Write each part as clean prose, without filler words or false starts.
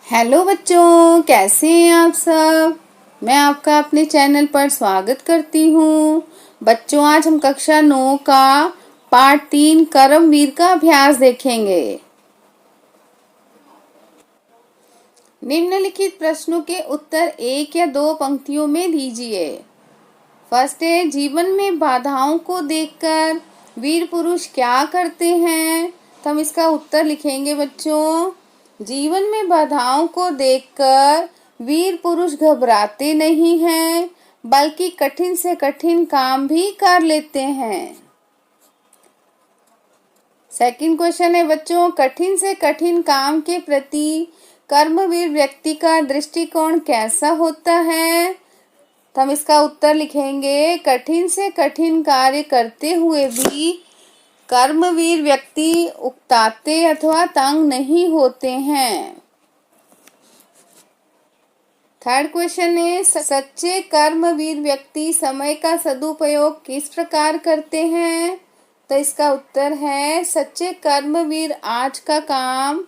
Hello बच्चों, कैसे हैं आप सब। मैं आपका अपने चैनल पर स्वागत करती हूँ। बच्चों, आज हम कक्षा 9 का पाठ 3 कर्मवीर का अभ्यास देखेंगे। निम्नलिखित प्रश्नों के उत्तर एक या दो पंक्तियों में दीजिए। फर्स्ट है, जीवन में बाधाओं को देखकर वीर पुरुष क्या करते हैं। तो हम इसका उत्तर लिखेंगे बच्चों। जीवन में बाधाओं को देखकर वीर पुरुष घबराते नहीं हैं, बल्कि कठिन से कठिन काम भी कर लेते हैं। सेकंड क्वेश्चन है बच्चों, कठिन से कठिन काम के प्रति कर्मवीर व्यक्ति का दृष्टिकोण कैसा होता है। तो हम इसका उत्तर लिखेंगे। कठिन से कठिन कार्य करते हुए भी कर्मवीर व्यक्ति उकताते अथवा तंग नहीं होते हैं। थर्ड क्वेश्चन है, सच्चे कर्मवीर व्यक्ति समय का सदुपयोग किस प्रकार करते हैं। तो इसका उत्तर है, सच्चे कर्मवीर आज का काम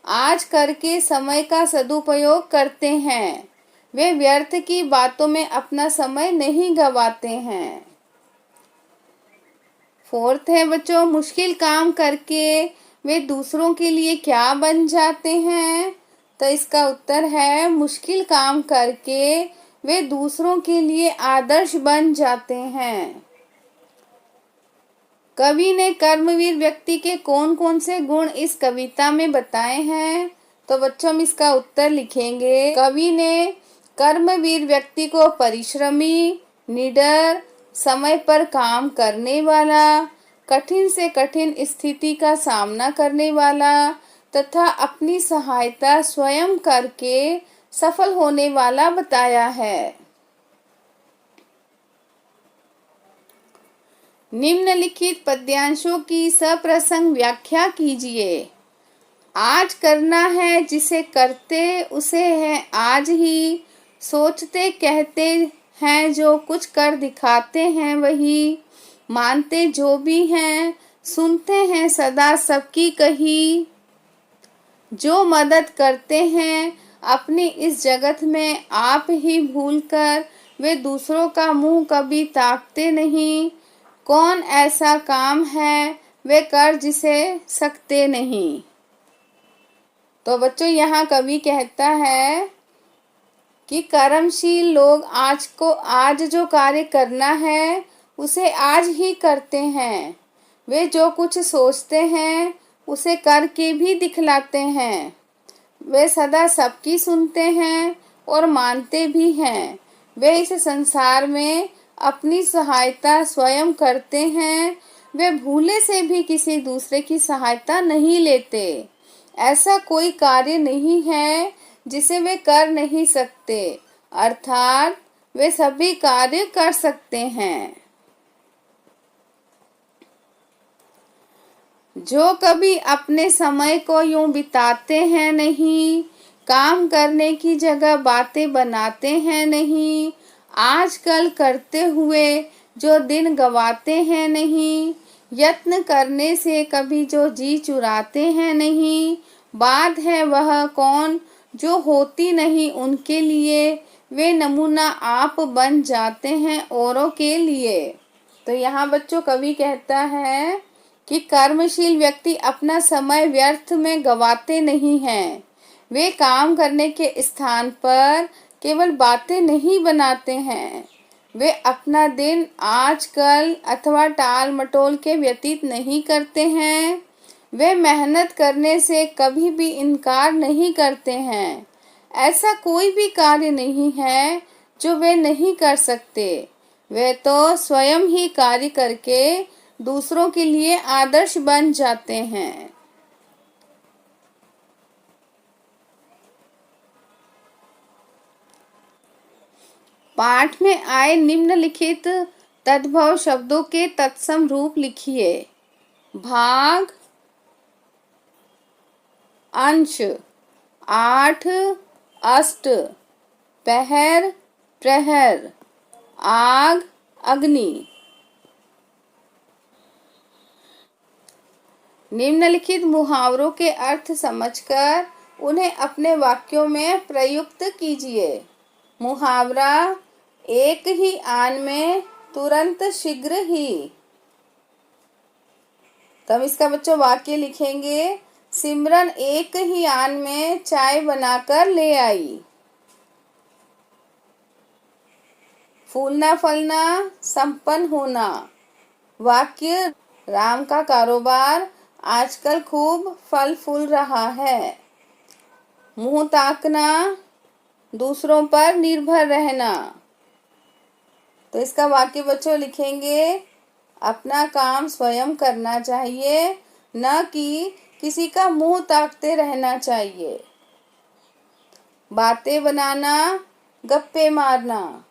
आज करके समय का सदुपयोग करते हैं। वे व्यर्थ की बातों में अपना समय नहीं गंवाते हैं। फोर्थ है बच्चों, मुश्किल काम करके वे दूसरों के लिए क्या बन जाते हैं। तो इसका उत्तर है, मुश्किल काम करके वे दूसरों के लिए आदर्श बन जाते हैं। कवि ने कर्मवीर व्यक्ति के कौन कौन से गुण इस कविता में बताए हैं। तो बच्चों, हम इसका उत्तर लिखेंगे। कवि ने कर्मवीर व्यक्ति को परिश्रमी, निडर, समय पर काम करने वाला, कठिन से कठिन स्थिति का सामना करने वाला तथा अपनी सहायता स्वयं करके सफल होने वाला बताया है। निम्नलिखित पद्यांशों की सप्रसंग व्याख्या कीजिए। आज करना है जिसे करते उसे है आज ही, सोचते कहते हैं जो कुछ कर दिखाते हैं वही, मानते जो भी हैं सुनते हैं सदा सबकी कही, जो मदद करते हैं अपनी इस जगत में आप ही भूलकर वे दूसरों का मुंह कभी ताकते नहीं, कौन ऐसा काम है वे कर जिसे सकते नहीं। तो बच्चों, यहाँ कवि कहता है कि कर्मशील लोग आज जो कार्य करना है उसे आज ही करते हैं। वे जो कुछ सोचते हैं उसे करके भी दिखलाते हैं। वे सदा सबकी सुनते हैं और मानते भी हैं। वे इस संसार में अपनी सहायता स्वयं करते हैं। वे भूले से भी किसी दूसरे की सहायता नहीं लेते। ऐसा कोई कार्य नहीं है जिसे वे कर नहीं सकते, अर्थात वे सभी कार्य कर सकते हैं। जो कभी अपने समय को यूं बिताते हैं नहीं, काम करने की जगह बातें बनाते हैं नहीं, आजकल करते हुए जो दिन गंवाते हैं नहीं, यत्न करने से कभी जो जी चुराते हैं नहीं, बात है वह कौन जो होती नहीं उनके लिए, वे नमूना आप बन जाते हैं औरों के लिए। तो यहाँ बच्चों कवि कहता है कि कर्मशील व्यक्ति अपना समय व्यर्थ में गंवाते नहीं हैं। वे काम करने के स्थान पर केवल बातें नहीं बनाते हैं। वे अपना दिन आज कल अथवा टाल मटोल के व्यतीत नहीं करते हैं। वे मेहनत करने से कभी भी इनकार नहीं करते हैं। ऐसा कोई भी कार्य नहीं है जो वे नहीं कर सकते। वे तो स्वयं ही कार्य करके दूसरों के लिए आदर्श बन जाते हैं। पाठ में आए निम्नलिखित तद्भव शब्दों के तत्सम रूप लिखिए। भाग, अंश, आठ, अष्ट, पहर, प्रहर, आग, अग्नि। निम्नलिखित मुहावरों के अर्थ समझकर उन्हें अपने वाक्यों में प्रयुक्त कीजिए। मुहावरा, एक ही आन में तुरंत शीघ्र ही। तो हम इसका बच्चों वाक्य लिखेंगे। सिमरन एक ही आन में चाय बनाकर ले आई। फूलना फलना संपन्न होना। वाक्य, राम का कारोबार आजकल खूब फल फूल रहा है। मुंह ताकना, दूसरों पर निर्भर रहना। तो इसका वाक्य बच्चों लिखेंगे, अपना काम स्वयं करना चाहिए, न कि किसी का मुंह ताकते रहना चाहिए। बातें बनाना, गप्पे मारना।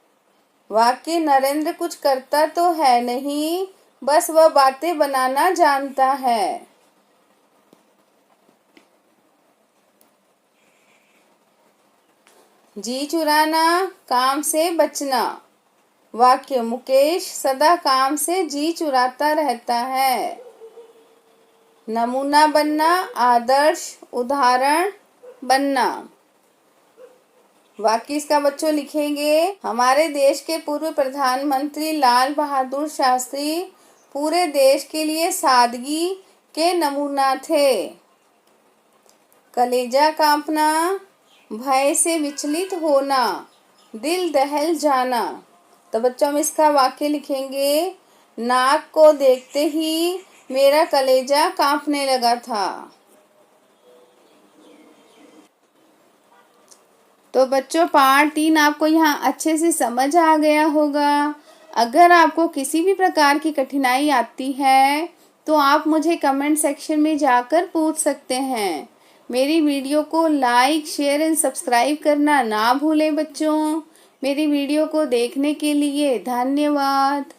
वाक्य, नरेंद्र कुछ करता तो है नहीं, बस वह बातें बनाना जानता है। जी चुराना, काम से बचना। वाक्य, मुकेश सदा काम से जी चुराता रहता है। नमूना बनना, आदर्श उदाहरण बनना। वाक्य इसका बच्चों लिखेंगे, हमारे देश के पूर्व प्रधानमंत्री लाल बहादुर शास्त्री पूरे देश के लिए सादगी के नमूना थे। कलेजा कांपना, भय से विचलित होना, दिल दहल जाना। तो बच्चों हम इसका वाक्य लिखेंगे, नाक को देखते ही मेरा कलेजा कांपने लगा था। तो बच्चों पार्ट 3 आपको यहाँ अच्छे से समझ आ गया होगा। अगर आपको किसी भी प्रकार की कठिनाई आती है तो आप मुझे कमेंट सेक्शन में जाकर पूछ सकते हैं। मेरी वीडियो को लाइक, शेयर एंड सब्सक्राइब करना ना भूलें बच्चों। मेरी वीडियो को देखने के लिए धन्यवाद।